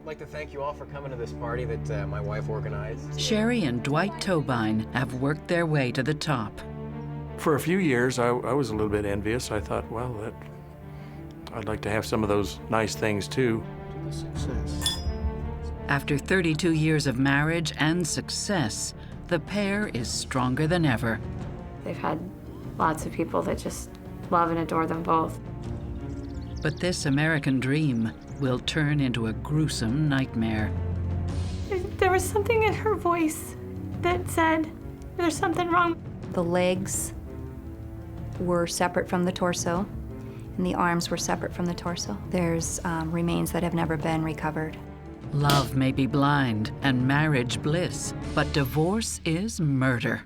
I'd like to thank you all for coming to this party that my wife organized. Sherry and Dwight Tobine have worked their way to the top. For a few years, I was a little bit envious. I thought, well, I'd like to have some of those nice things too. To the success. After 32 years of marriage and success, the pair is stronger than ever. They've had lots of people that just love and adore them both. But this American dream will turn into a gruesome nightmare. There was something in her voice that said, there's something wrong. The legs were separate from the torso, and the arms were separate from the torso. There's remains that have never been recovered. Love may be blind and marriage bliss, but divorce is murder.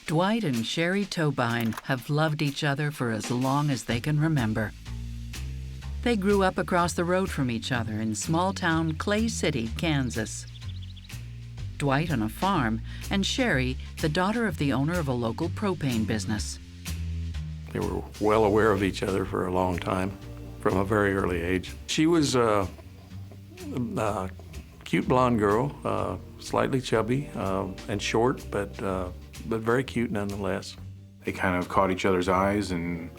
Dwight and Sherry Tobine have loved each other for as long as they can remember. They grew up across the road from each other in small-town Clay City, Kansas. Dwight on a farm, and Sherry, the daughter of the owner of a local propane business. They were well aware of each other for a long time, from a very early age. She was a cute blonde girl, slightly chubby and short, but very cute nonetheless. They kind of caught each other's eyes, and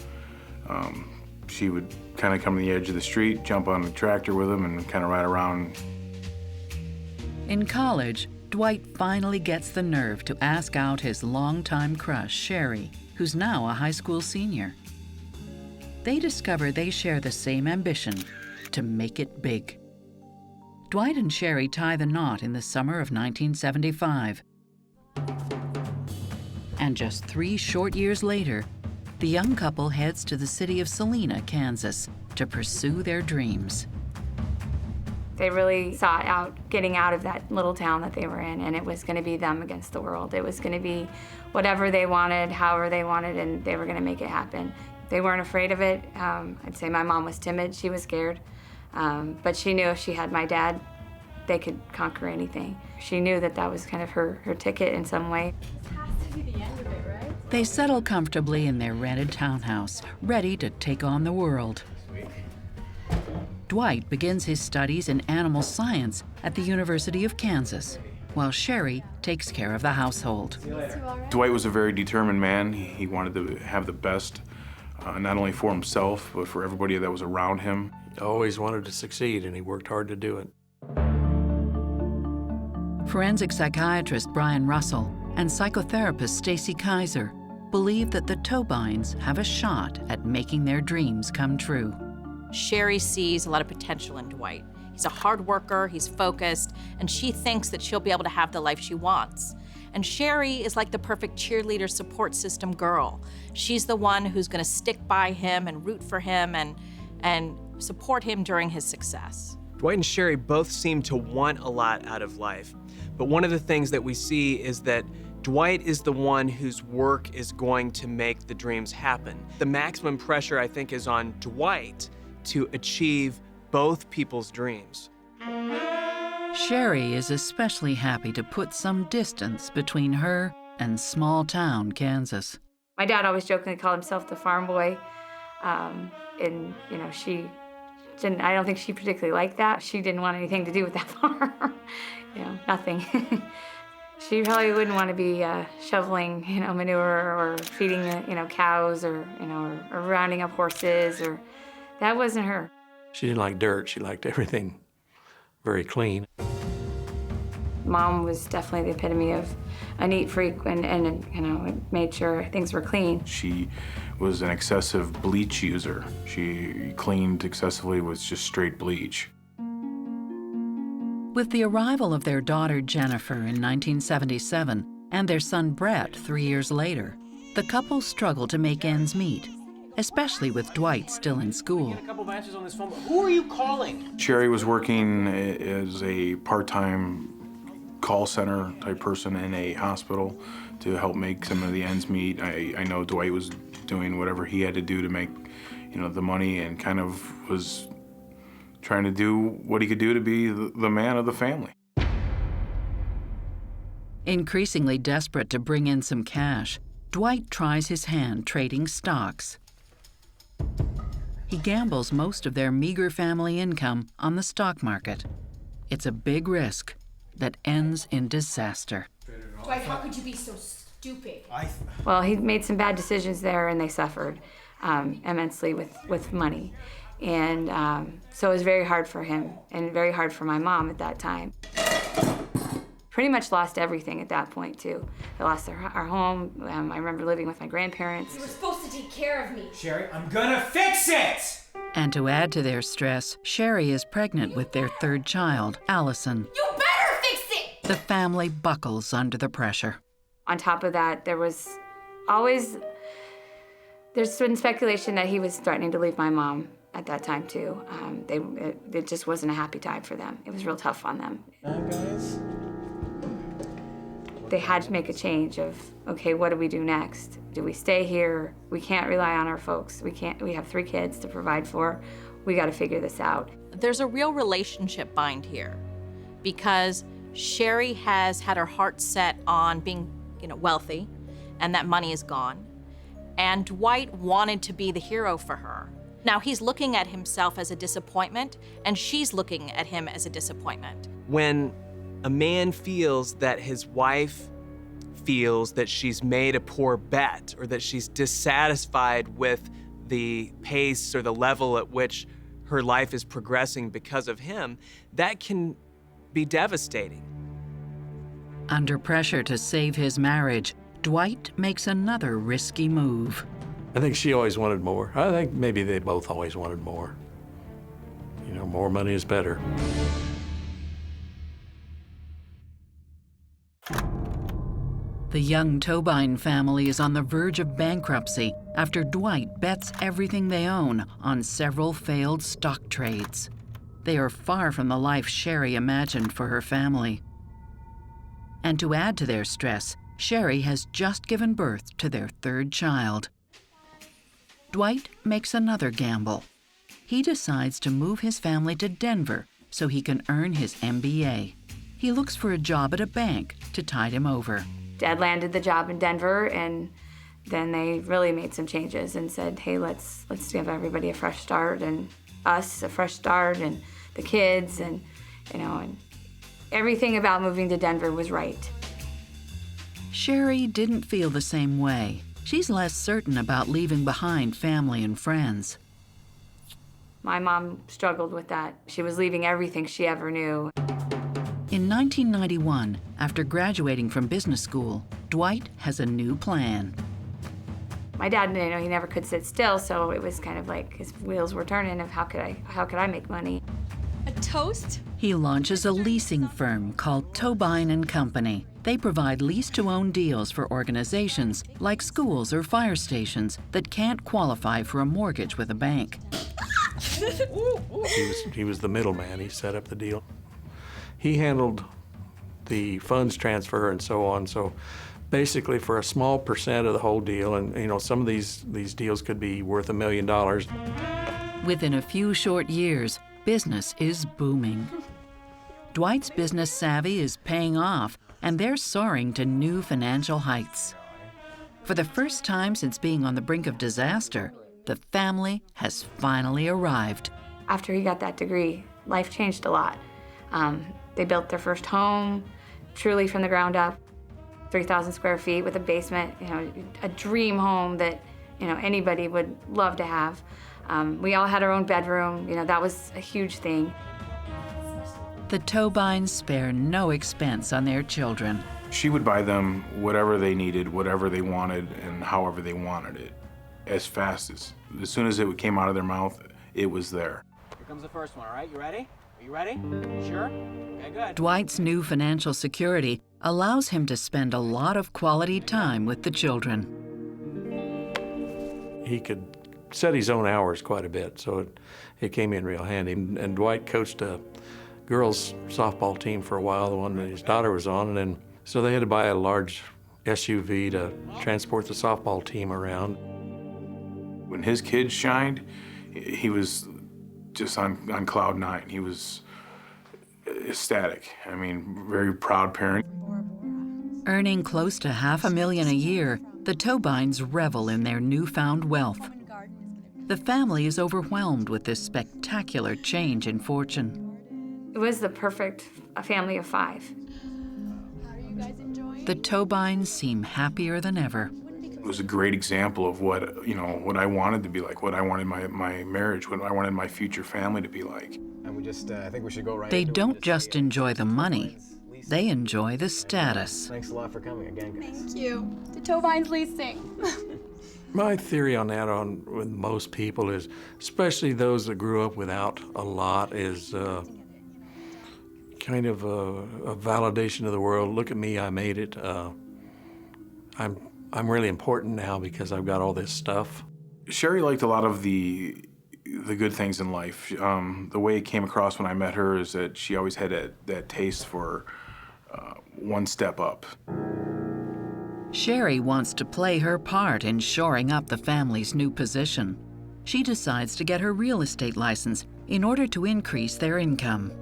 she would kind of come to the edge of the street, jump on the tractor with him, and kind of ride around. In college, Dwight finally gets the nerve to ask out his longtime crush, Sherry, who's now a high school senior. They discover they share the same ambition, to make it big. Dwight and Sherry tie the knot in the summer of 1975. And just 3 short years later, the young couple heads to the city of Salina, Kansas, to pursue their dreams. They really sought out getting out of that little town that they were in, and it was going to be them against the world. It was going to be whatever they wanted, however they wanted, and they were going to make it happen. They weren't afraid of it. I'd say my mom was timid. She was scared. But she knew if she had my dad, they could conquer anything. She knew that that was kind of her ticket in some way. They settle comfortably in their rented townhouse, ready to take on the world. Dwight begins his studies in animal science at the University of Kansas, while Sherry takes care of the household. Dwight was a very determined man. He wanted to have the best, not only for himself, but for everybody that was around him. He always wanted to succeed, and he worked hard to do it. Forensic psychiatrist Brian Russell and psychotherapist Stacy Kaiser believe that the Tobines have a shot at making their dreams come true. Sherry sees a lot of potential in Dwight. He's a hard worker, he's focused, and she thinks that she'll be able to have the life she wants. And Sherry is like the perfect cheerleader support system girl. She's the one who's gonna stick by him and root for him and support him during his success. Dwight and Sherry both seem to want a lot out of life. But one of the things that we see is that Dwight is the one whose work is going to make the dreams happen. The maximum pressure, I think, is on Dwight to achieve both people's dreams. Sherry is especially happy to put some distance between her and small-town Kansas. My dad always jokingly called himself the farm boy. And, you know, I don't think she particularly liked that. She didn't want anything to do with that farm. You know, nothing. She probably wouldn't want to be shoveling, you know, manure or feeding, you know, cows or, you know, or rounding up horses, or that wasn't her. She didn't like dirt. She liked everything very clean. Mom was definitely the epitome of a neat freak and you know, made sure things were clean. She was an excessive bleach user. She cleaned excessively with just straight bleach. With the arrival of their daughter Jennifer in 1977 and their son Brett 3 years later, the couple struggled to make ends meet, especially with Dwight still in school. A couple matches on this phone. Who are you calling? Sherry was working as a part-time call center type person in a hospital to help make some of the ends meet. I know Dwight was doing whatever he had to do to make, the money, and kind of was trying to do what he could do to be the man of the family. Increasingly desperate to bring in some cash, Dwight tries his hand trading stocks. He gambles most of their meager family income on the stock market. It's a big risk that ends in disaster. Dwight, how could you be so stupid? Well, he made some bad decisions there, and they suffered immensely with money. And so it was very hard for him and very hard for my mom at that time. Pretty much lost everything at that point, too. I lost our home. I remember living with my grandparents. You were supposed to take care of me. Sherry, I'm gonna fix it! And to add to their stress, Sherry is pregnant with their third child, Allison. You better fix it! The family buckles under the pressure. On top of that, there's been speculation that he was threatening to leave my mom at that time, too. It just wasn't a happy time for them. It was real tough on them. Guys. They had to make a change of, okay, what do we do next? Do we stay here? We can't rely on our folks. We have 3 kids to provide for. We got to figure this out. There's a real relationship bind here because Sherry has had her heart set on being, wealthy, and that money is gone. And Dwight wanted to be the hero for her. Now he's looking at himself as a disappointment, and she's looking at him as a disappointment. When a man feels that his wife feels that she's made a poor bet or that she's dissatisfied with the pace or the level at which her life is progressing because of him, that can be devastating. Under pressure to save his marriage, Dwight makes another risky move. I think she always wanted more. I think maybe they both always wanted more. More money is better. The young Tobin family is on the verge of bankruptcy after Dwight bets everything they own on several failed stock trades. They are far from the life Sherry imagined for her family. And to add to their stress, Sherry has just given birth to their third child. Dwight makes another gamble. He decides to move his family to Denver so he can earn his MBA. He looks for a job at a bank to tide him over. Dad landed the job in Denver, and then they really made some changes and said, hey, let's give everybody a fresh start, and us a fresh start, and the kids, and and everything about moving to Denver was right. Sherry didn't feel the same way. She's less certain about leaving behind family and friends. My mom struggled with that. She was leaving everything she ever knew. In 1991, after graduating from business school, Dwight has a new plan. My dad, he never could sit still, so it was kind of like his wheels were turning of how could I make money? A toast? He launches a leasing firm called Tobin & Company. They provide lease-to-own deals for organizations like schools or fire stations that can't qualify for a mortgage with a bank. He was the middleman. He set up the deal. He handled the funds transfer and so on. So basically for a small percent of the whole deal, and some of these deals could be worth $1 million. Within a few short years, business is booming. Dwight's business savvy is paying off, and they're soaring to new financial heights. For the first time since being on the brink of disaster, the family has finally arrived. After he got that degree, life changed a lot. They built their first home, truly from the ground up, 3,000 square feet with a basement, a dream home that, anybody would love to have. We all had our own bedroom, that was a huge thing. The Tobins spare no expense on their children. She would buy them whatever they needed, whatever they wanted, and however they wanted it, as soon as it came out of their mouth, it was there. Here comes the first one, all right? You ready? Are you ready? Sure? Okay, good. Dwight's new financial security allows him to spend a lot of quality time with the children. He could set his own hours quite a bit, so it came in real handy. And Dwight coached a girls' softball team for a while, the one that his daughter was on, and then so they had to buy a large SUV to transport the softball team around. When his kids shined, he was just on cloud nine. He was ecstatic. I mean, very proud parent. Earning close to $500,000 a year, the Tobines revel in their newfound wealth. The family is overwhelmed with this spectacular change in fortune. It was the perfect family of 5. The Tobines seem happier than ever. It was a great example of what I wanted to be like, what I wanted my marriage, what I wanted my future family to be like. And we just, I think we should go right They into it. don't just enjoy the money, they enjoy the status. Thanks a lot for coming again, guys. Thank you. The Tobines leasing. My theory on that, with most people, is, especially those that grew up without a lot, is kind of a validation of the world. Look at me, I made it. I'm really important now because I've got all this stuff. Sherry liked a lot of the good things in life. The way it came across when I met her is that she always had that taste for one step up. Sherry wants to play her part in shoring up the family's new position. She decides to get her real estate license in order to increase their income.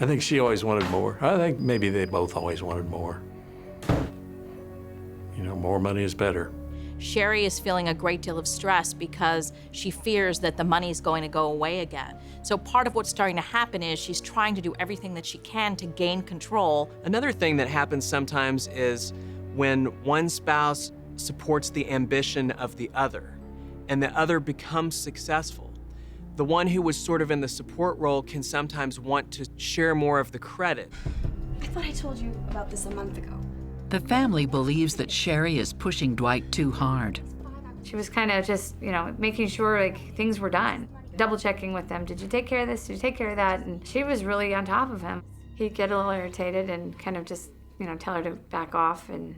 I think she always wanted more. I think maybe they both always wanted more. You know, more money is better. Sherry is feeling a great deal of stress because she fears that the money is going to go away again. So part of what's starting to happen is she's trying to do everything that she can to gain control. Another thing that happens sometimes is when one spouse supports the ambition of the other and the other becomes successful. The one who was sort of in the support role can sometimes want to share more of the credit. I thought I told you about this a month ago. The family believes that Sherry is pushing Dwight too hard. She was kind of just, making sure like things were done. Double checking with them. Did you take care of this? Did you take care of that? And she was really on top of him. He'd get a little irritated and kind of just, tell her to back off and,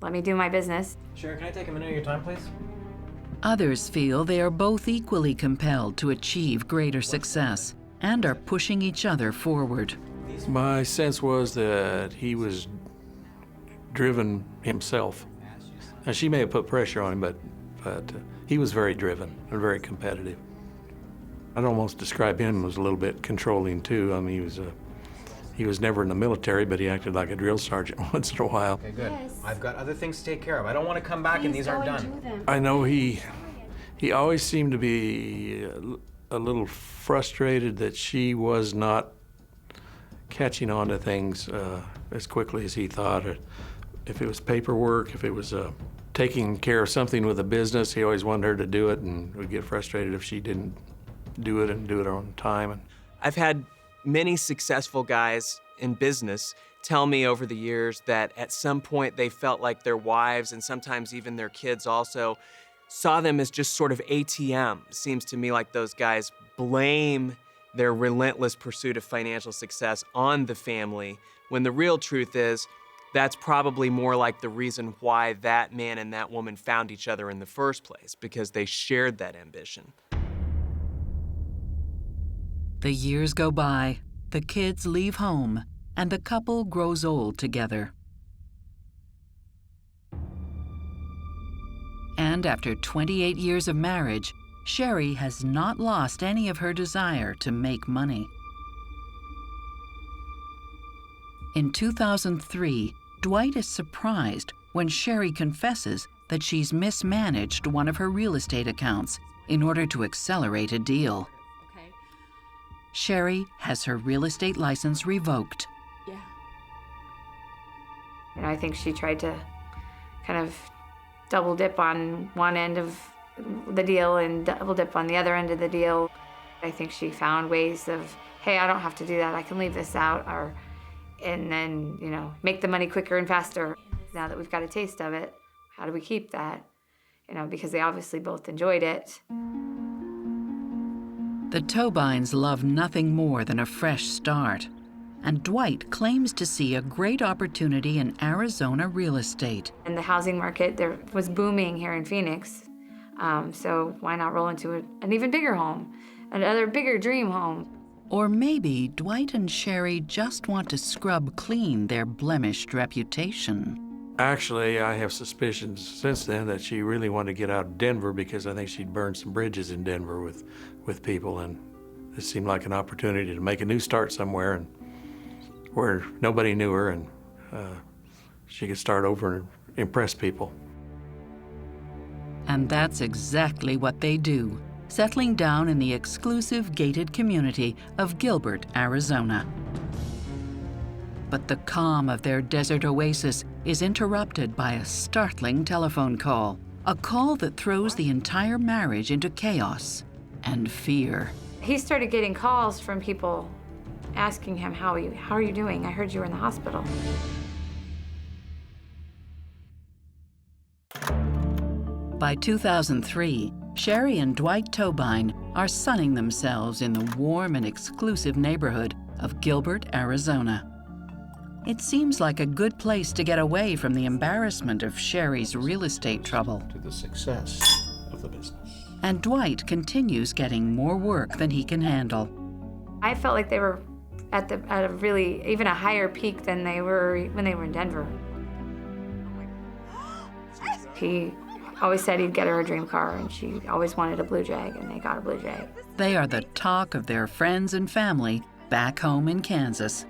let me do my business. Sharon, can I take a minute of your time, please? Others feel they are both equally compelled to achieve greater success and are pushing each other forward. My sense was that he was driven himself. Now, she may have put pressure on him, but he was very driven and very competitive. I'd almost describe him as a little bit controlling too. I mean, he was never in the military, but he acted like a drill sergeant once in a while. Okay, good. Yes. I've got other things to take care of. I don't want to come back and these aren't done. I know he always seemed to be a little frustrated that she was not catching on to things as quickly as he thought. If it was paperwork, if it was taking care of something with a business, he always wanted her to do it and would get frustrated if she didn't do it and do it on time. I've had many successful guys in business tell me over the years that at some point they felt like their wives and sometimes even their kids also saw them as just sort of ATM. Seems to me like those guys blame their relentless pursuit of financial success on the family, when the real truth is that's probably more like the reason why that man and that woman found each other in the first place, because they shared that ambition. The years go by, the kids leave home, and the couple grows old together. And after 28 years of marriage, Sherry has not lost any of her desire to make money. In 2003, Dwight is surprised when Sherry confesses that she's mismanaged one of her real estate accounts in order to accelerate a deal. Okay. Sherry has her real estate license revoked. Yeah. I think she tried to kind of double dip on one end of the deal and double dip on the other end of the deal. I think she found ways of, hey, I don't have to do that. I can leave this out, and then, make the money quicker and faster. Now that we've got a taste of it, how do we keep that? Because they obviously both enjoyed it. The Tobines love nothing more than a fresh start, and Dwight claims to see a great opportunity in Arizona real estate. And the housing market there was booming here in Phoenix, so why not roll into an even bigger home, another bigger dream home? Or maybe Dwight and Sherry just want to scrub clean their blemished reputation. Actually, I have suspicions since then that she really wanted to get out of Denver because I think she'd burned some bridges in Denver with people, and it seemed like an opportunity to make a new start somewhere and where nobody knew her, and she could start over and impress people. And that's exactly what they do, settling down in the exclusive gated community of Gilbert, Arizona. But the calm of their desert oasis is interrupted by a startling telephone call, a call that throws the entire marriage into chaos and fear. He started getting calls from people asking him, how are you doing? I heard you were in the hospital. By 2003, Sherry and Dwight Tobine are sunning themselves in the warm and exclusive neighborhood of Gilbert, Arizona. It seems like a good place to get away from the embarrassment of Sherry's real estate trouble. To the success of the business. And Dwight continues getting more work than he can handle. I felt like they were at a really, even a higher peak than they were when they were in Denver. He always said he'd get her a dream car, and she always wanted a Blue Jag, and they got a Blue Jag. They are the talk of their friends and family back home in Kansas.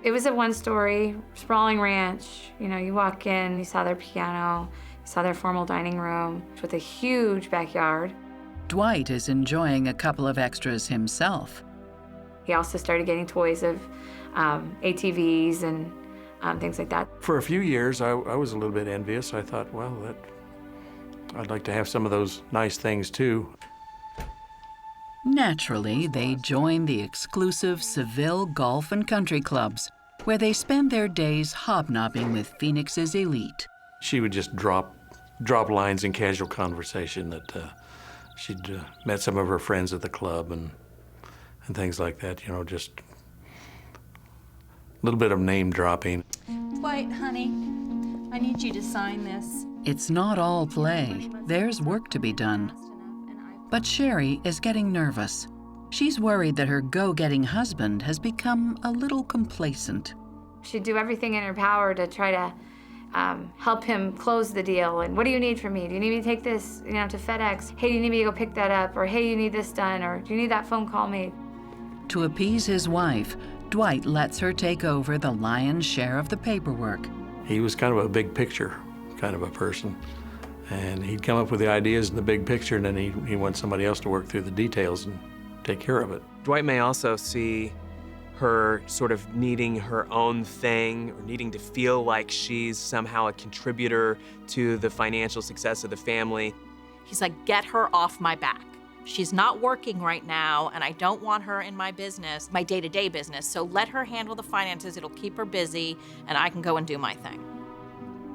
It was a one-story, sprawling ranch. You know, you walk in, you saw their piano, you saw their formal dining room with a huge backyard. Dwight is enjoying a couple of extras himself. He also started getting toys of ATVs and things like that. For a few years, I was a little bit envious. I thought, well, I'd like to have some of those nice things too. Naturally, they join the exclusive Seville Golf and Country Clubs, where they spend their days hobnobbing with Phoenix's elite. She would just drop lines in casual conversation that she'd met some of her friends at the club and things like that, you know, just a little bit of name dropping. Dwight, honey, I need you to sign this. It's not all play. There's work to be done. But Sherry is getting nervous. She's worried that her go-getting husband has become a little complacent. She'd do everything in her power to try to help him close the deal. And what do you need from me? Do you need me to take this, to FedEx? Hey, do you need me to go pick that up? Or hey, you need this done? Or do you need that phone call made? To appease his wife, Dwight lets her take over the lion's share of the paperwork. He was kind of a big picture kind of a person. And he'd come up with the ideas in the big picture, and then he wants somebody else to work through the details and take care of it. Dwight may also see her sort of needing her own thing, or needing to feel like she's somehow a contributor to the financial success of the family. He's like, get her off my back. She's not working right now, and I don't want her in my business, my day-to-day business, so let her handle the finances. It'll keep her busy, and I can go and do my thing.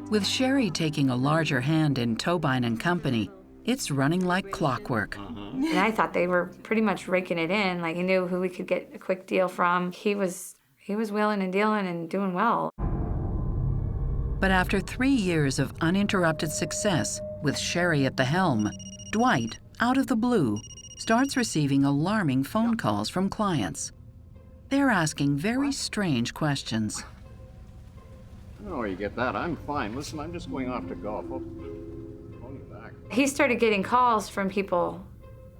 With Sherry taking a larger hand in Tobine and Company, it's running like clockwork. And I thought they were pretty much raking it in. Like, he knew who we could get a quick deal from. He was wheeling and dealing and doing well. But after 3 years of uninterrupted success, with Sherry at the helm, Dwight, out of the blue, starts receiving alarming phone calls from clients. They're asking very strange questions. I don't know where you get that. I'm fine. Listen, I'm just going off to golf. I'll phone you back. He started getting calls from people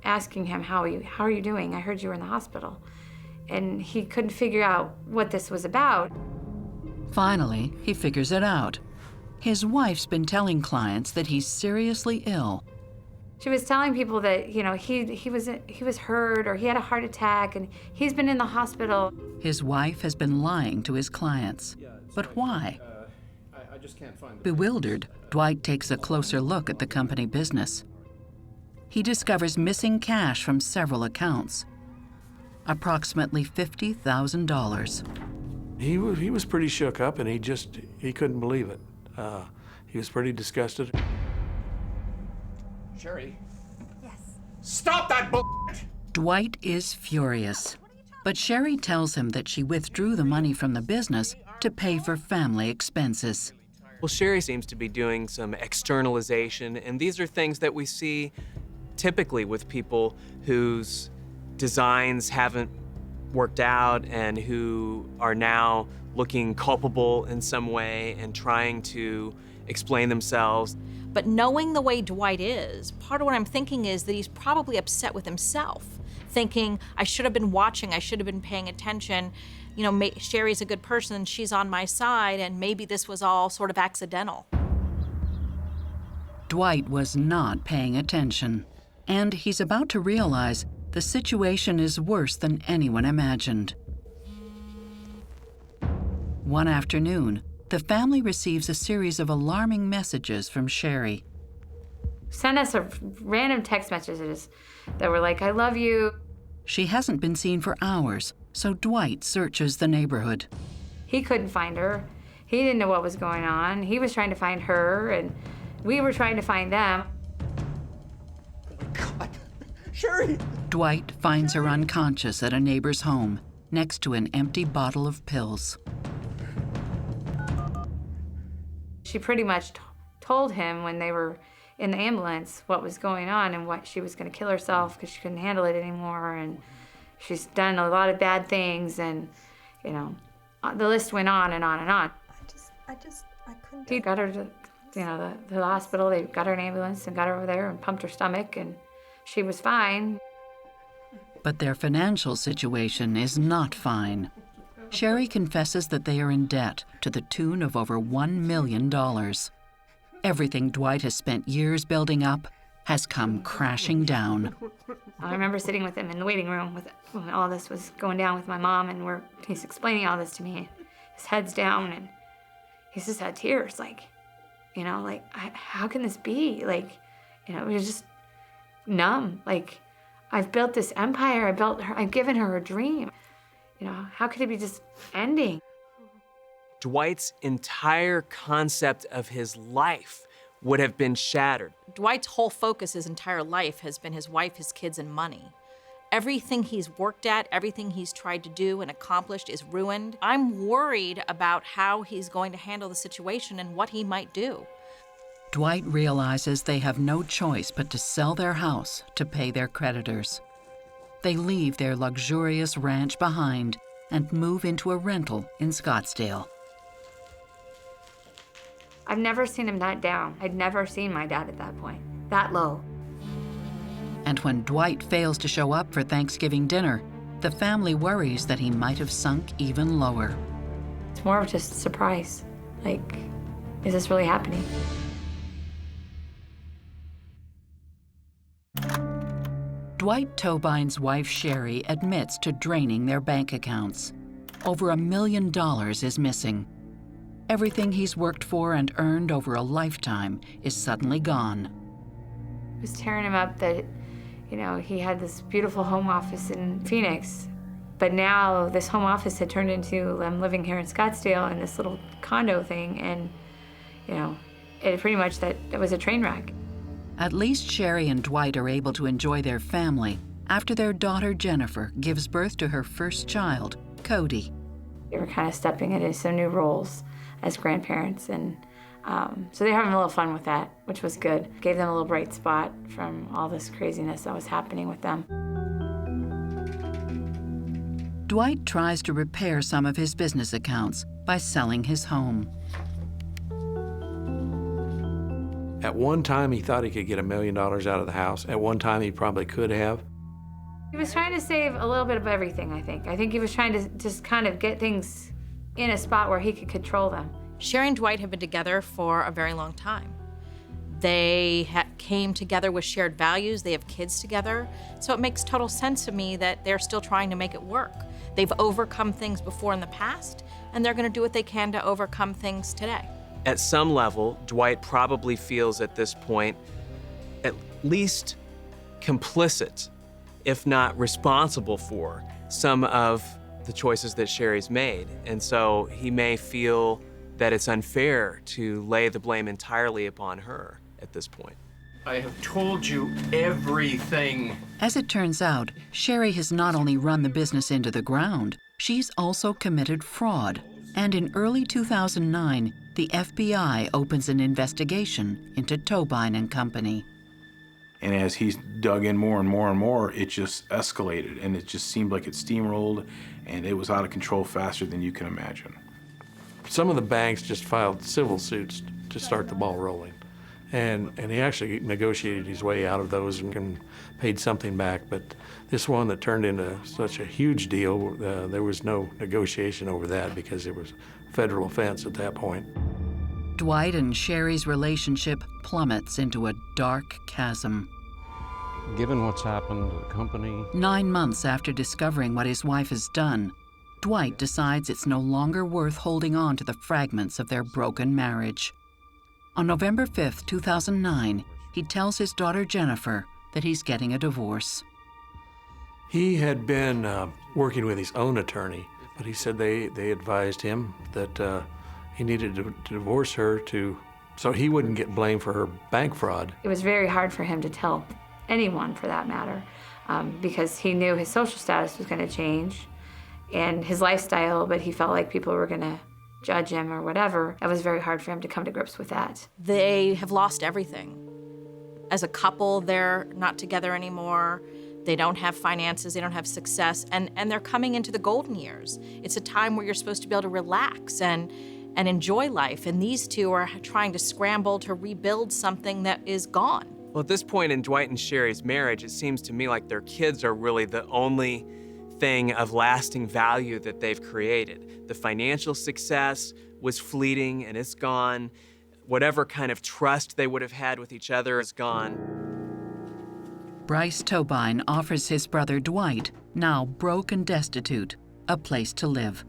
asking him, how are you doing? I heard you were in the hospital. And he couldn't figure out what this was about. Finally, he figures it out. His wife's been telling clients that he's seriously ill. She was telling people that, he was hurt, or he had a heart attack, and he's been in the hospital. His wife has been lying to his clients. But why? I just can't find the... Bewildered, Dwight takes a closer look at the company business. He discovers missing cash from several accounts. Approximately $50,000. He was pretty shook up, and he couldn't believe it. He was pretty disgusted. Sherry? Yes. Stop that bullshit! Dwight is furious. But Sherry tells him that she withdrew the money from the business to pay for family expenses. Well, Sherry seems to be doing some externalization, and these are things that we see typically with people whose designs haven't worked out and who are now looking culpable in some way and trying to explain themselves. But knowing the way Dwight is, part of what I'm thinking is that he's probably upset with himself, thinking, I should have been watching, I should have been paying attention. You know, Sherry's a good person, she's on my side, and maybe this was all sort of accidental. Dwight was not paying attention, and he's about to realize the situation is worse than anyone imagined. One afternoon, the family receives a series of alarming messages from Sherry. Send us random text messages that were like, I love you. She hasn't been seen for hours, so Dwight searches the neighborhood. He couldn't find her. He didn't know what was going on. He was trying to find her, and we were trying to find them. Oh my God, Sherry! Dwight finds her unconscious at a neighbor's home, next to an empty bottle of pills. She pretty much told him when they were in the ambulance what was going on and what she was going to kill herself because she couldn't handle it anymore, and she's done a lot of bad things, and you know, the list went on and on and on. I couldn't. He got her to, you know, the hospital. They got her an ambulance and got her over there and pumped her stomach, and she was fine. But their financial situation is not fine. Sherry confesses that they are in debt to the tune of over $1 million. Everything Dwight has spent years building up has come crashing down. I remember sitting with him in the waiting room when all this was going down with my mom, and he's explaining all this to me. His head's down, and he's just had tears, like, you know, like, how can this be? Like, you know, it was just numb. Like, I've built this empire, I've given her a dream. You know, how could it be just ending? Dwight's entire concept of his life would have been shattered. Dwight's whole focus his entire life has been his wife, his kids, and money. Everything he's worked at, everything he's tried to do and accomplished is ruined. I'm worried about how he's going to handle the situation and what he might do. Dwight realizes they have no choice but to sell their house to pay their creditors. They leave their luxurious ranch behind and move into a rental in Scottsdale. I've never seen him that down. I'd never seen my dad at that point, that low. And when Dwight fails to show up for Thanksgiving dinner, the family worries that he might have sunk even lower. It's more of just a surprise. Like, is this really happening? Dwight Tobine's wife, Sherry, admits to draining their bank accounts. Over $1 million is missing. Everything he's worked for and earned over a lifetime is suddenly gone. It was tearing him up that, you know, he had this beautiful home office in Phoenix, but now this home office had turned into, I'm living here in Scottsdale in this little condo thing, and, you know, it pretty much, that was a train wreck. At least Sherry and Dwight are able to enjoy their family after their daughter Jennifer gives birth to her first child, Cody. They were kind of stepping into some new roles as grandparents, and so they're having a little fun with that, which was good. Gave them a little bright spot from all this craziness that was happening with them. Dwight tries to repair some of his business accounts by selling his home. At one time, he thought he could get $1 million out of the house. At one time, he probably could have. He was trying to save a little bit of everything, I think. I think he was trying to just kind of get things in a spot where he could control them. Sherry and Dwight have been together for a very long time. They came together with shared values. They have kids together. So it makes total sense to me that they're still trying to make it work. They've overcome things before in the past, and they're going to do what they can to overcome things today. At some level, Dwight probably feels at this point at least complicit, if not responsible for, some of the choices that Sherry's made. And so he may feel that it's unfair to lay the blame entirely upon her at this point. I have told you everything. As it turns out, Sherry has not only run the business into the ground, she's also committed fraud. And in early 2009, the FBI opens an investigation into Tobine and Company. And as he dug in more and more and more, it just escalated, and it just seemed like it steamrolled, and it was out of control faster than you can imagine. Some of the banks just filed civil suits to start the ball rolling. And he actually negotiated his way out of those and paid something back. But this one that turned into such a huge deal, there was no negotiation over that because it was a federal offense at that point. Dwight and Sherry's relationship plummets into a dark chasm. Given what's happened to the company, 9 months after discovering what his wife has done, Dwight decides it's no longer worth holding on to the fragments of their broken marriage. On November 5th, 2009, he tells his daughter Jennifer that he's getting a divorce. He had been working with his own attorney, but he said they advised him that he needed to divorce her so he wouldn't get blamed for her bank fraud. It was very hard for him to tell anyone, for that matter, because he knew his social status was going to change and his lifestyle, but he felt like people were going to judge him or whatever. It was very hard for him to come to grips with that. They have lost everything. As a couple, they're not together anymore. They don't have finances, they don't have success, and they're coming into the golden years. It's a time where you're supposed to be able to relax and enjoy life, and these two are trying to scramble to rebuild something that is gone. Well, at this point in Dwight and Sherry's marriage, it seems to me like their kids are really the only thing of lasting value that they've created. The financial success was fleeting and it's gone. Whatever kind of trust they would have had with each other is gone. Bryce Tobine offers his brother Dwight, now broke and destitute, a place to live.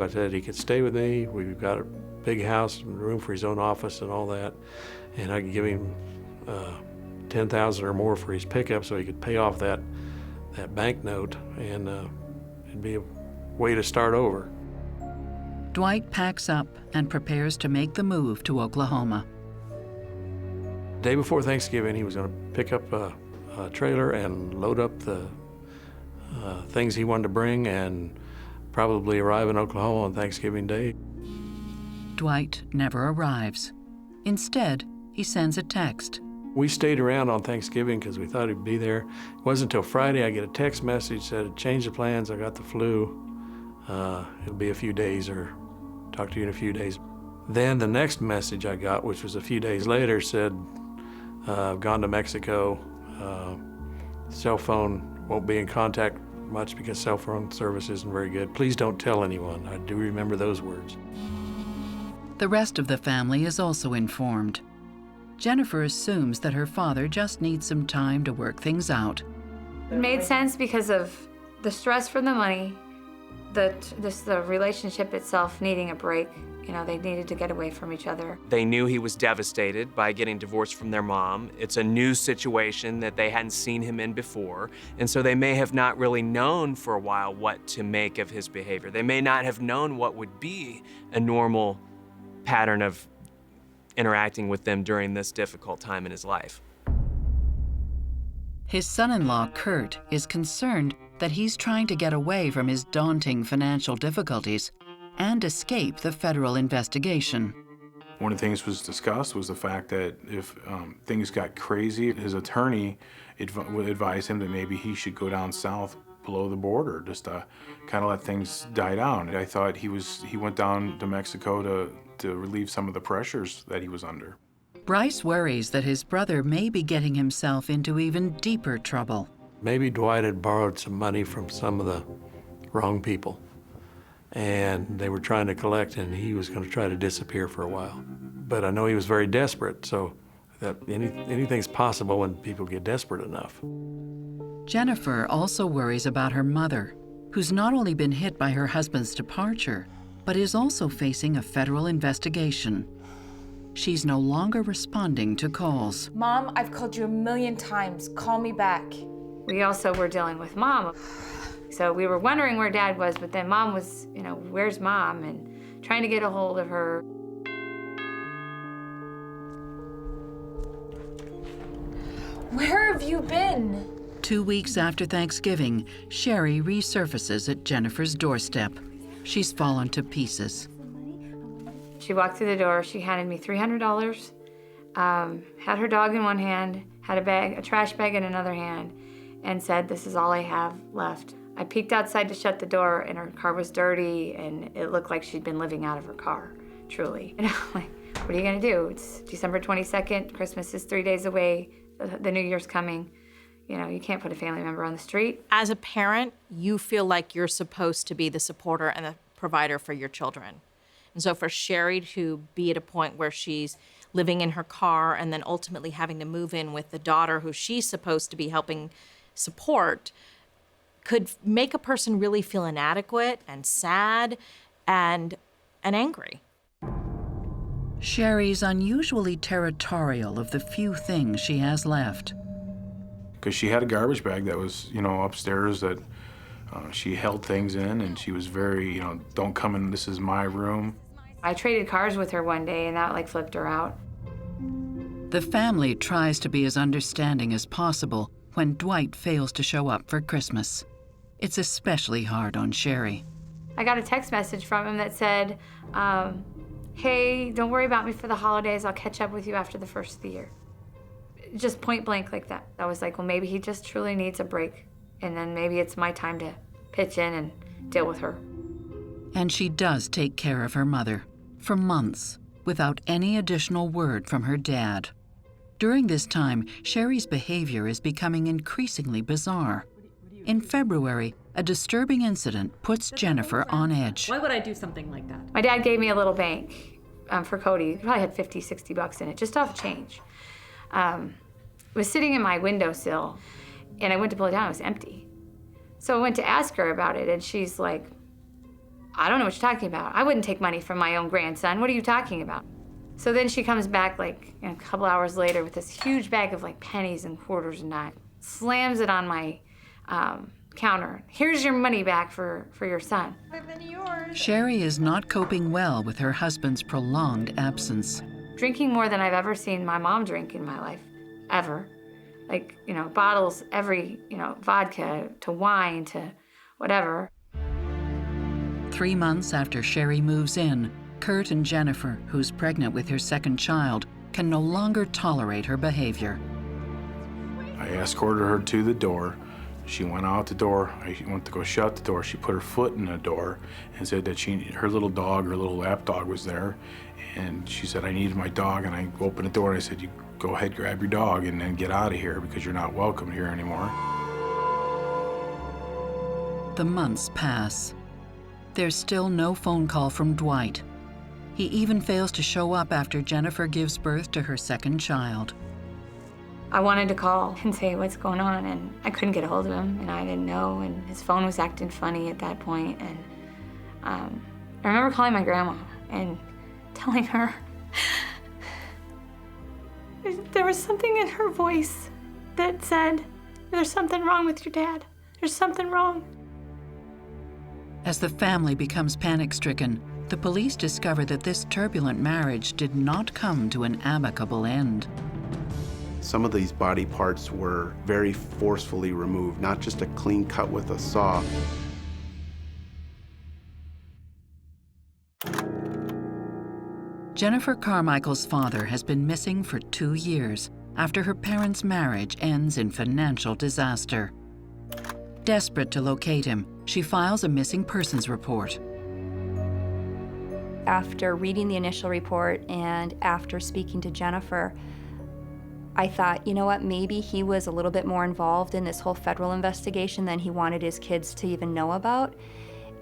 I said he could stay with me. We've got a big house and room for his own office and all that. And I could give him $10,000 or more for his pickup so he could pay off that bank note, and it'd be a way to start over. Dwight packs up and prepares to make the move to Oklahoma. The day before Thanksgiving, he was going to pick up a trailer and load up the things he wanted to bring and probably arrive in Oklahoma on Thanksgiving Day. Dwight never arrives. Instead, he sends a text. We stayed around on Thanksgiving because we thought he'd be there. It wasn't until Friday I get a text message that said, change the plans, I got the flu. It'll be a few days, or talk to you in a few days. Then the next message I got, which was a few days later, said, I've gone to Mexico. Cell phone won't be in contact much because cell phone service isn't very good. Please don't tell anyone. I do remember those words. The rest of the family is also informed. Jennifer assumes that her father just needs some time to work things out. It made sense because of the stress from the money, the relationship itself needing a break. You know, they needed to get away from each other. They knew he was devastated by getting divorced from their mom. It's a new situation that they hadn't seen him in before, and so they may have not really known for a while what to make of his behavior. They may not have known what would be a normal pattern of interacting with them during this difficult time in his life. His son-in-law, Kurt, is concerned that he's trying to get away from his daunting financial difficulties and escape the federal investigation. One of the things was discussed was the fact that if things got crazy, his attorney would advise him that maybe he should go down south below the border just to kind of let things die down. And I thought he went down to Mexico to relieve some of the pressures that he was under. Bryce worries that his brother may be getting himself into even deeper trouble. Maybe Dwight had borrowed some money from some of the wrong people, and they were trying to collect, and he was going to try to disappear for a while. But I know he was very desperate, so that anything's possible when people get desperate enough. Jennifer also worries about her mother, who's not only been hit by her husband's departure, but is also facing a federal investigation. She's no longer responding to calls. Mom, I've called you 1,000,000 times. Call me back. We also were dealing with Mom. So we were wondering where Dad was, but then Mom was, where's Mom? And trying to get a hold of her. Where have you been? 2 weeks after Thanksgiving, Sherry resurfaces at Jennifer's doorstep. She's fallen to pieces. She walked through the door. She handed me $300, had her dog in one hand, had a trash bag in another hand, and said, "This is all I have left." I peeked outside to shut the door, and her car was dirty, and it looked like she'd been living out of her car, truly. And I'm like, what are you gonna do? It's December 22nd, Christmas is 3 days away, the New Year's coming. You know, you can't put a family member on the street. As a parent, you feel like you're supposed to be the supporter and the provider for your children. And so for Sherry to be at a point where she's living in her car and then ultimately having to move in with the daughter who she's supposed to be helping support could make a person really feel inadequate and sad and angry. Sherry's unusually territorial of the few things she has left. Because she had a garbage bag that was, upstairs that she held things in, and she was very, don't come in, this is my room. I traded cars with her one day, and that flipped her out. The family tries to be as understanding as possible when Dwight fails to show up for Christmas. It's especially hard on Sherry. I got a text message from him that said, hey, don't worry about me for the holidays. I'll catch up with you after the first of the year. Just point blank like that. I was like, well, maybe he just truly needs a break. And then maybe it's my time to pitch in and deal with her. And she does take care of her mother for months without any additional word from her dad. During this time, Sherry's behavior is becoming increasingly bizarre. In February, a disturbing incident puts Jennifer on edge. Why would I do something like that? My dad gave me a little bank for Cody. He probably had 50, 60 bucks in it, just off change. It was sitting in my windowsill, and I went to pull it down, it was empty. So I went to ask her about it, and she's like, I don't know what you're talking about. I wouldn't take money from my own grandson. What are you talking about? So then she comes back a couple hours later with this huge bag of pennies and quarters and dimes, slams it on my counter. Here's your money back for your son. Sherry is not coping well with her husband's prolonged absence. Drinking more than I've ever seen my mom drink in my life, ever. Bottles, vodka to wine to whatever. 3 months after Sherry moves in, Kurt and Jennifer, who's pregnant with her second child, can no longer tolerate her behavior. I escorted her to the door. She went out the door. I went to go shut the door. She put her foot in the door and said that her little dog, her little lap dog was there. And she said, I needed my dog. And I opened the door and I said, you go ahead, grab your dog and then get out of here because you're not welcome here anymore. The months pass. There's still no phone call from Dwight. He even fails to show up after Jennifer gives birth to her second child. I wanted to call and say what's going on, and I couldn't get a hold of him, and I didn't know, and his phone was acting funny at that point. And I remember calling my grandma and telling her there was something in her voice that said, there's something wrong with your dad. There's something wrong. As the family becomes panic-stricken, the police discover that this turbulent marriage did not come to an amicable end. Some of these body parts were very forcefully removed, not just a clean cut with a saw. Jennifer Carmichael's father has been missing for 2 years after her parents' marriage ends in financial disaster. Desperate to locate him, she files a missing persons report. After reading the initial report and after speaking to Jennifer, I thought, you know what, maybe he was a little bit more involved in this whole federal investigation than he wanted his kids to even know about.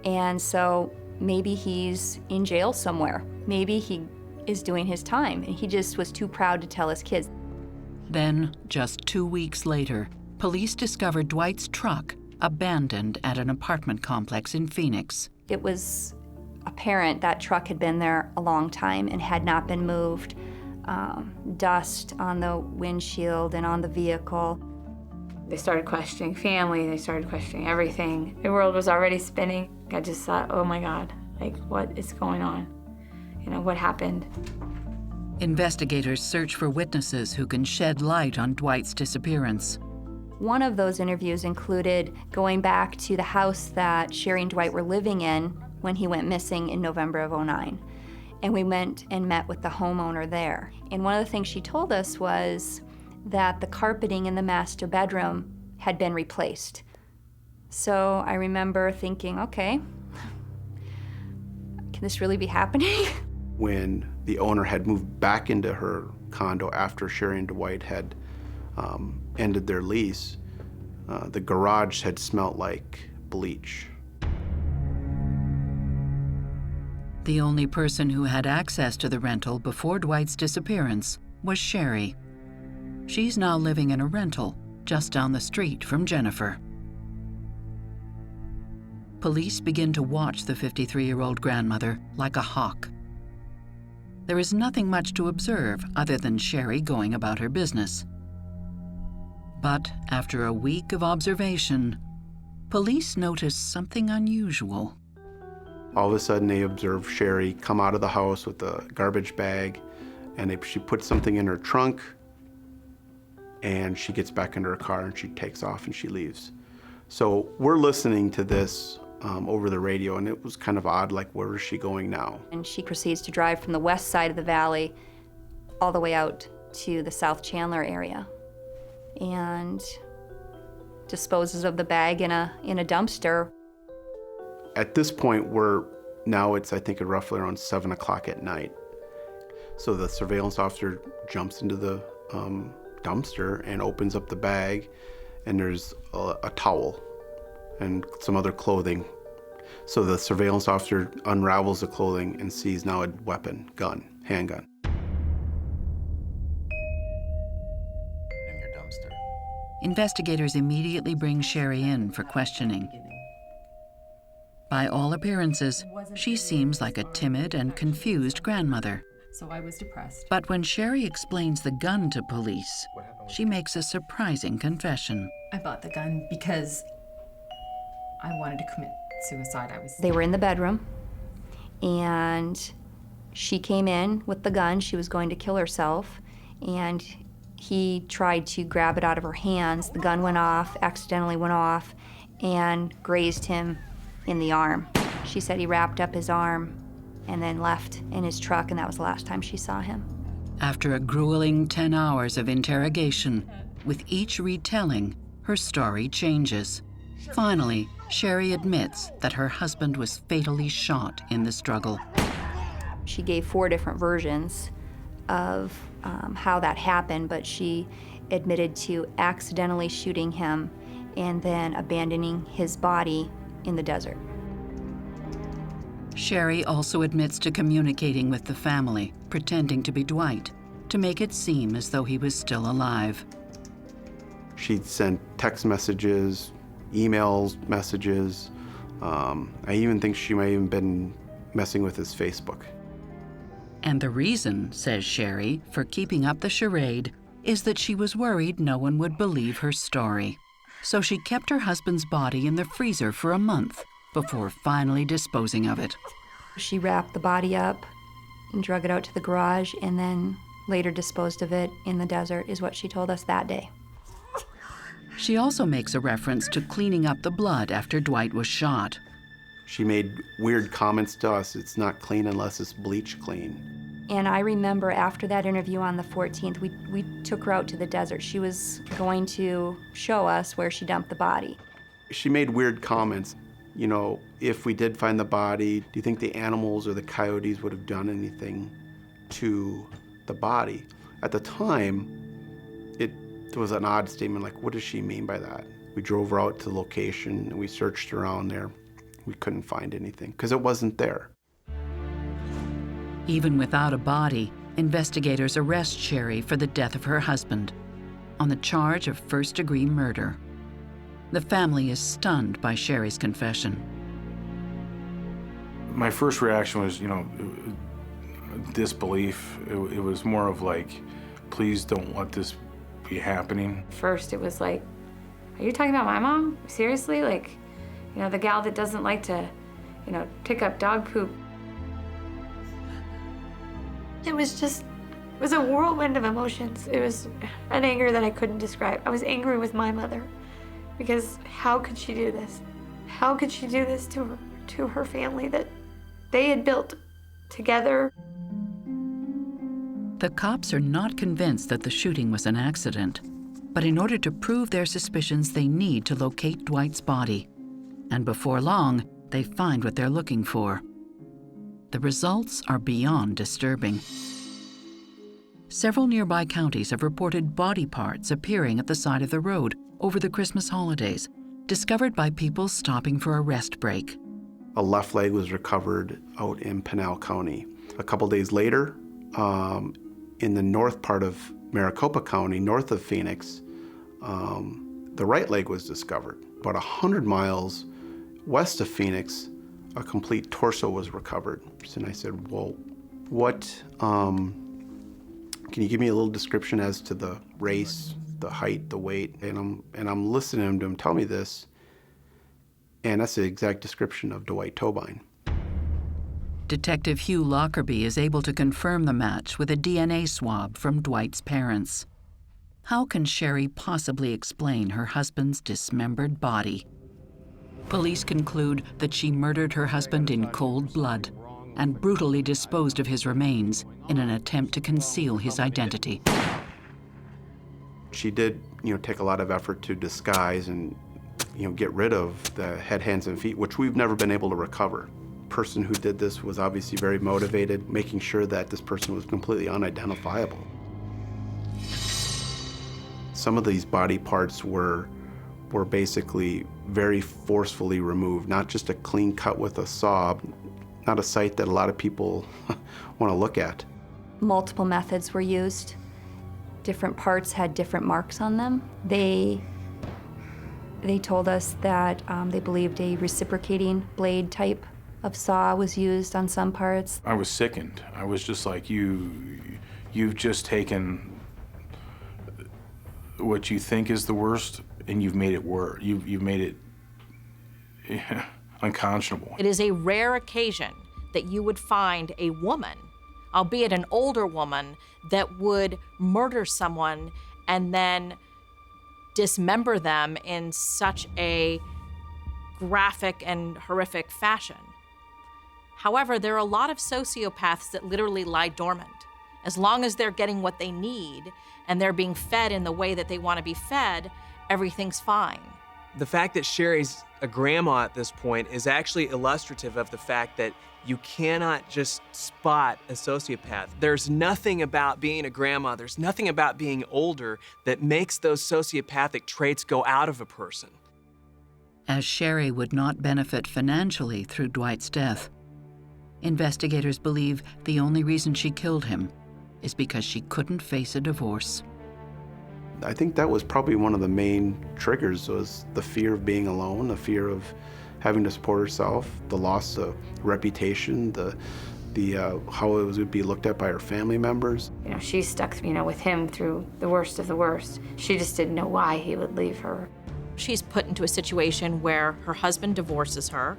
And so maybe he's in jail somewhere. Maybe he is doing his time, and he just was too proud to tell his kids. Then, just 2 weeks later, police discovered Dwight's truck abandoned at an apartment complex in Phoenix. It was apparent that truck had been there a long time and had not been moved. Dust on the windshield and on the vehicle. They started questioning family, they started questioning everything. The world was already spinning. I just thought, oh my God, what is going on? What happened? Investigators search for witnesses who can shed light on Dwight's disappearance. One of those interviews included going back to the house that Sherry and Dwight were living in when he went missing in November of '09. And we went and met with the homeowner there. And one of the things she told us was that the carpeting in the master bedroom had been replaced. So I remember thinking, okay, can this really be happening? When the owner had moved back into her condo after Sherry and Dwight had ended their lease, the garage had smelt like bleach. The only person who had access to the rental before Dwight's disappearance was Sherry. She's now living in a rental just down the street from Jennifer. Police begin to watch the 53-year-old grandmother like a hawk. There is nothing much to observe other than Sherry going about her business. But after a week of observation, police notice something unusual. All of a sudden, they observe Sherry come out of the house with a garbage bag, and she puts something in her trunk, and she gets back into her car, and she takes off, and she leaves. So we're listening to this over the radio, and it was kind of odd, like, where is she going now? And she proceeds to drive from the west side of the valley all the way out to the South Chandler area and disposes of the bag in a dumpster. At this point, it's, I think, roughly around 7 o'clock at night. So the surveillance officer jumps into the dumpster and opens up the bag, and there's a towel and some other clothing. So the surveillance officer unravels the clothing and sees now a weapon, handgun. In your dumpster. Investigators immediately bring Sherry in for questioning. By all appearances, she seems like a timid and confused grandmother. So I was depressed. But when Sherry explains the gun to police, she makes a surprising confession. I bought the gun because I wanted to commit suicide. They were in the bedroom, and she came in with the gun. She was going to kill herself, and he tried to grab it out of her hands. The gun went off, accidentally went off, and grazed him in the arm. She said he wrapped up his arm and then left in his truck, and that was the last time she saw him. After a grueling 10 hours of interrogation, with each retelling, her story changes. Finally, Sherry admits that her husband was fatally shot in the struggle. She gave 4 different versions of how that happened, but she admitted to accidentally shooting him and then abandoning his body in the desert. Sherry also admits to communicating with the family, pretending to be Dwight, to make it seem as though he was still alive. She'd sent text messages, emails, messages. I even think she may have been messing with his Facebook. And the reason, says Sherry, for keeping up the charade is that she was worried no one would believe her story. So she kept her husband's body in the freezer for a month before finally disposing of it. She wrapped the body up and drug it out to the garage, and then later disposed of it in the desert, is what she told us that day. She also makes a reference to cleaning up the blood after Dwight was shot. She made weird comments to us. It's not clean unless it's bleach clean. And I remember after that interview on the 14th, we took her out to the desert. She was going to show us where she dumped the body. She made weird comments. You know, if we did find the body, do you think the animals or the coyotes would have done anything to the body? At the time, it was an odd statement, like, what does she mean by that? We drove her out to the location and we searched around there. We couldn't find anything because it wasn't there. Even without a body, investigators arrest Sherry for the death of her husband on the charge of first-degree murder. The family is stunned by Sherry's confession. My first reaction was, disbelief. It was more of like, please don't let this be happening. First, it was like, are you talking about my mom? Seriously? Like, the gal that doesn't like to, pick up dog poop. It was a whirlwind of emotions. It was an anger that I couldn't describe. I was angry with my mother because how could she do this? How could she do this to her family that they had built together? The cops are not convinced that the shooting was an accident, but in order to prove their suspicions, they need to locate Dwight's body. And before long, they find what they're looking for. The results are beyond disturbing. Several nearby counties have reported body parts appearing at the side of the road over the Christmas holidays, discovered by people stopping for a rest break. A left leg was recovered out in Pinal County. A couple days later, in the north part of Maricopa County, north of Phoenix, the right leg was discovered. About 100 miles west of Phoenix, a complete torso was recovered. And I said, well, can you give me a little description as to the race, the height, the weight? And I'm listening to him tell me this, and that's the exact description of Dwight Tobine. Detective Hugh Lockerbie is able to confirm the match with a DNA swab from Dwight's parents. How can Sherry possibly explain her husband's dismembered body? Police conclude that she murdered her husband in cold blood and brutally disposed of his remains in an attempt to conceal his identity. She did, take a lot of effort to disguise and, get rid of the head, hands, and feet, which we've never been able to recover. The person who did this was obviously very motivated, making sure that this person was completely unidentifiable. Some of these body parts were basically very forcefully removed, not just a clean cut with a saw, not a sight that a lot of people want to look at. Multiple methods were used. Different parts had different marks on them. They told us that they believed a reciprocating blade type of saw was used on some parts. I was sickened. I was just like, you've just taken what you think is the worst and you've made it worse. You've made it unconscionable. It is a rare occasion that you would find a woman, albeit an older woman, that would murder someone and then dismember them in such a graphic and horrific fashion. However, there are a lot of sociopaths that literally lie dormant. As long as they're getting what they need and they're being fed in the way that they want to be fed, everything's fine. The fact that Sherry's a grandma at this point is actually illustrative of the fact that you cannot just spot a sociopath. There's nothing about being a grandma, there's nothing about being older that makes those sociopathic traits go out of a person. As Sherry would not benefit financially through Dwight's death, investigators believe the only reason she killed him is because she couldn't face a divorce. I think that was probably one of the main triggers, was the fear of being alone, the fear of having to support herself, the loss of reputation, the how it would be looked at by her family members. She stuck, with him through the worst of the worst. She just didn't know why he would leave her. She's put into a situation where her husband divorces her.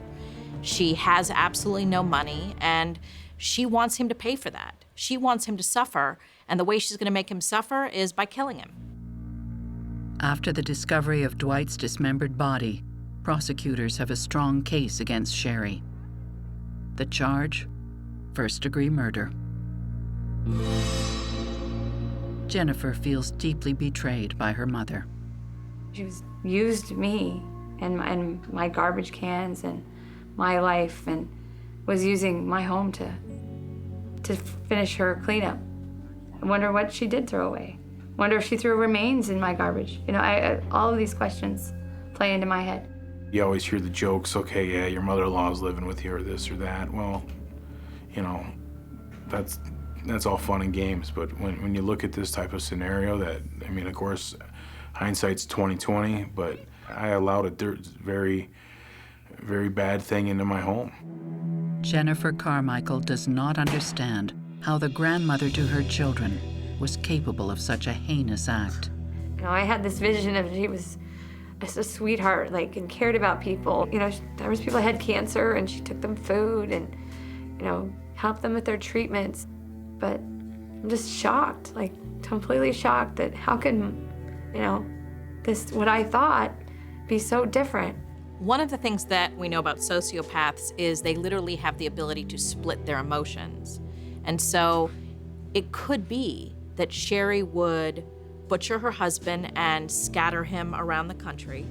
She has absolutely no money, and she wants him to pay for that. She wants him to suffer, and the way she's going to make him suffer is by killing him. After the discovery of Dwight's dismembered body, prosecutors have a strong case against Sherry. The charge? First-degree murder. Jennifer feels deeply betrayed by her mother. She used me and my garbage cans and my life, and was using my home to finish her cleanup. I wonder what she did throw away. Wonder if she threw remains in my garbage. All of these questions play into my head. You always hear the jokes, okay, yeah, your mother-in-law's living with you or this or that. Well, that's all fun and games, but when you look at this type of scenario, of course, hindsight's 20/20, but I allowed a very, very bad thing into my home. Jennifer Carmichael does not understand how the grandmother to her children was capable of such a heinous act. I had this vision of she was just a sweetheart, and cared about people. There was people that had cancer, and she took them food and, helped them with their treatments. But I'm just shocked, completely shocked that how can, this, what I thought, be so different. One of the things that we know about sociopaths is they literally have the ability to split their emotions. And so it could be that Sherry would butcher her husband and scatter him around the country,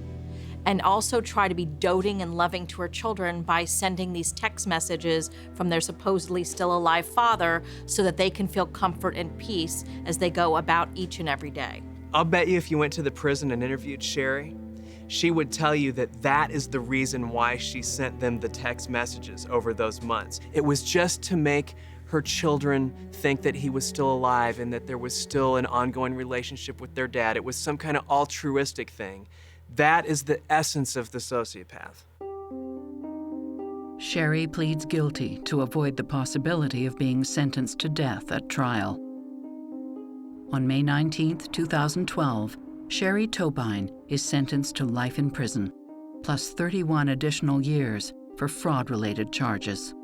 and also try to be doting and loving to her children by sending these text messages from their supposedly still alive father so that they can feel comfort and peace as they go about each and every day. I'll bet you if you went to the prison and interviewed Sherry, she would tell you that that is the reason why she sent them the text messages over those months. It was just to make her children think that he was still alive and that there was still an ongoing relationship with their dad. It was some kind of altruistic thing. That is the essence of the sociopath. Sherry pleads guilty to avoid the possibility of being sentenced to death at trial. On May 19, 2012, Sherry Tobine is sentenced to life in prison, plus 31 additional years for fraud-related charges.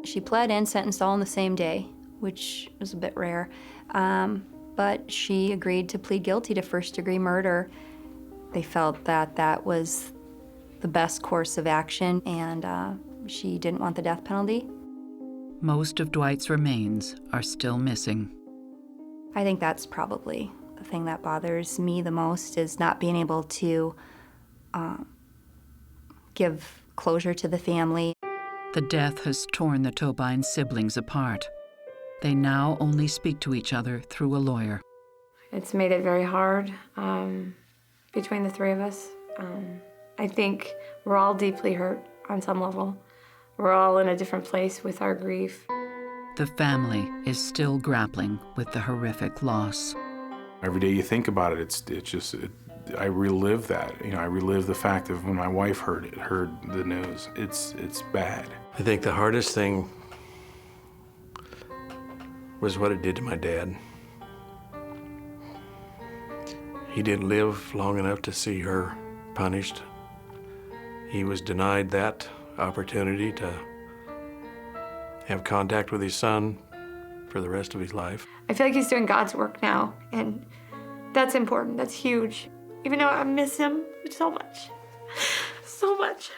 She pled and sentenced all in the same day, which was a bit rare, but she agreed to plead guilty to first-degree murder. They felt that that was the best course of action, and she didn't want the death penalty. Most of Dwight's remains are still missing. I think that's probably the thing that bothers me the most, is not being able to give closure to the family. The death has torn the Tobine siblings apart. They now only speak to each other through a lawyer. It's made it very hard between the three of us. I think we're all deeply hurt on some level. We're all in a different place with our grief. The family is still grappling with the horrific loss. Every day you think about it, I relive that. You know, I relive the fact of when my wife heard the news. It's bad. I think the hardest thing was what it did to my dad. He didn't live long enough to see her punished. He was denied that opportunity to have contact with his son for the rest of his life. I feel like he's doing God's work now, and that's important, that's huge. Even though I miss him so much, so much.